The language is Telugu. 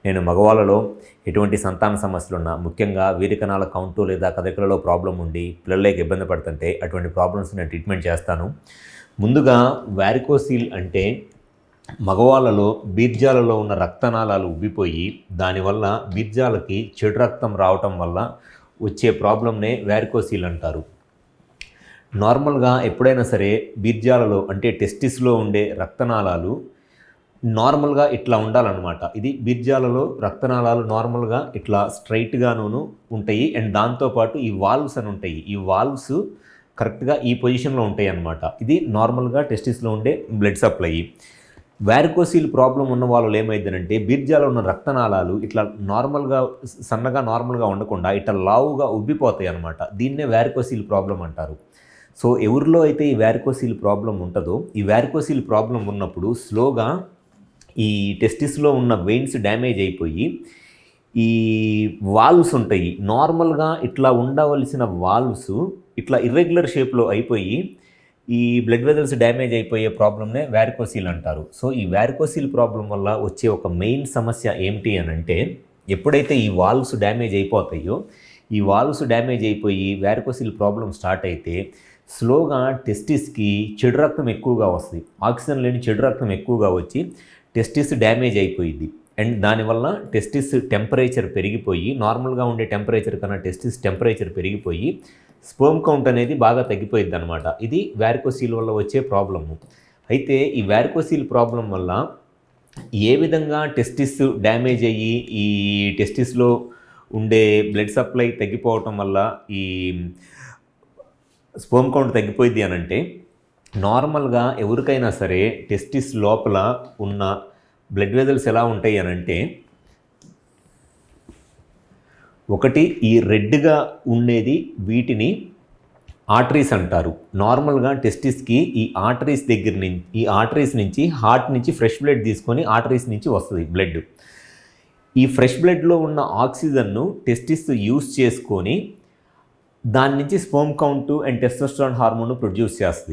నేను మగవాళ్ళలో ఎటువంటి సంతాన సమస్యలున్నా, ముఖ్యంగా వీరికణాల కౌంటు లేదా కదలికలలో ప్రాబ్లం ఉండి పిల్లలకి ఇబ్బంది పడుతుంటే అటువంటి ప్రాబ్లమ్స్ నేను ట్రీట్మెంట్ చేస్తాను. ముందుగా వారికోసిల్ అంటే మగవాళ్ళలో బీర్జాలలో ఉన్న రక్తనాళాలు ఉబ్బిపోయి దానివల్ల బీర్జాలకి చెడు రక్తం రావటం వల్ల వచ్చే ప్రాబ్లంనే వారికోసిల్ అంటారు. నార్మల్గా ఎప్పుడైనా సరే బీర్జాలలో అంటే టెస్టిస్లో ఉండే రక్తనాళాలు నార్మల్గా ఇట్లా ఉండాలన్నమాట. ఇది బీర్జాలలో రక్తనాళాలు నార్మల్గా ఇట్లా స్ట్రైట్గాను ఉంటాయి. అండ్ దాంతోపాటు ఈ వాల్వ్స్ అని ఉంటాయి. ఈ వాల్వ్స్ కరెక్ట్గా ఈ పొజిషన్లో ఉంటాయి అన్నమాట. ఇది నార్మల్గా టెస్టిస్లో ఉండే బ్లడ్ సప్లై. వారికోసిల్ ప్రాబ్లం ఉన్న వాళ్ళు ఏమైందంటే బీర్జాలో ఉన్న రక్తనాళాలు ఇట్లా నార్మల్గా సన్నగా నార్మల్గా ఉండకుండా ఇట్లా లావుగా ఉబ్బిపోతాయి అన్నమాట. దీన్నే వారికోసిల్ ప్రాబ్లం అంటారు. సో ఎవరిలో అయితే ఈ వారికోసిల్ ప్రాబ్లం ఉంటుందో, ఈ వారికోసిల్ ప్రాబ్లం ఉన్నప్పుడు స్లోగా ఈ టెస్టిస్లో ఉన్న వెయిన్స్ డ్యామేజ్ అయిపోయి ఈ వాల్వ్స్ ఉంటాయి, నార్మల్గా ఇట్లా ఉండవలసిన వాల్వ్స్ ఇట్లా ఇర్రెగ్యులర్ షేప్లో అయిపోయి ఈ బ్లడ్ వెజల్స్ డ్యామేజ్ అయిపోయే ప్రాబ్లమ్నే వారికోసిల్ అంటారు. సో ఈ వారికోసిల్ ప్రాబ్లం వల్ల వచ్చే ఒక మెయిన్ సమస్య ఏమిటి అని అంటే, ఎప్పుడైతే ఈ వాల్వ్స్ డ్యామేజ్ అయిపోతాయో, ఈ వాల్వ్స్ డ్యామేజ్ అయిపోయి వారికోసిల్ ప్రాబ్లం స్టార్ట్ అయితే స్లోగా టెస్టిస్కి చెడు రక్తం ఎక్కువగా వస్తుంది. ఆక్సిజన్ లేని చెడు రక్తం ఎక్కువగా వచ్చి టెస్టిస్ డ్యామేజ్ అయిపోయింది. అండ్ దానివల్ల టెస్టిస్ టెంపరేచర్ పెరిగిపోయి, నార్మల్గా ఉండే టెంపరేచర్ కన్నా టెస్టిస్ టెంపరేచర్ పెరిగిపోయి స్పెర్మ్ కౌంట్ అనేది బాగా తగ్గిపోయింది అనమాట. ఇది వారికోసిల్ వల్ల వచ్చే ప్రాబ్లము. అయితే ఈ వారికోసిల్ ప్రాబ్లం వల్ల ఏ విధంగా టెస్టిస్ డ్యామేజ్ అయ్యి ఈ టెస్టిస్లో ఉండే బ్లడ్ సప్లై తగ్గిపోవటం వల్ల ఈ స్పెర్మ్ కౌంట్ తగ్గిపోయింది అని అంటే, నార్మల్గా ఎవరికైనా సరే టెస్టిస్ లోపల ఉన్న బ్లడ్ వెజల్స్ ఎలా ఉంటాయి అని అంటే, ఒకటి ఈ రెడ్గా ఉండేది వీటిని ఆర్టరీస్ అంటారు. నార్మల్గా టెస్టిస్కి ఈ ఆర్టరీస్ దగ్గర నుంచి, ఈ ఆర్టరీస్ నుంచి హార్ట్ నుంచి ఫ్రెష్ బ్లడ్ తీసుకొని ఆర్టరీస్ నుంచి వస్తుంది బ్లడ్. ఈ ఫ్రెష్ బ్లడ్లో ఉన్న ఆక్సిజన్ను టెస్టిస్ యూస్ చేసుకొని దాని నుంచి sperm count and testosterone hormone produce చేస్తుంది.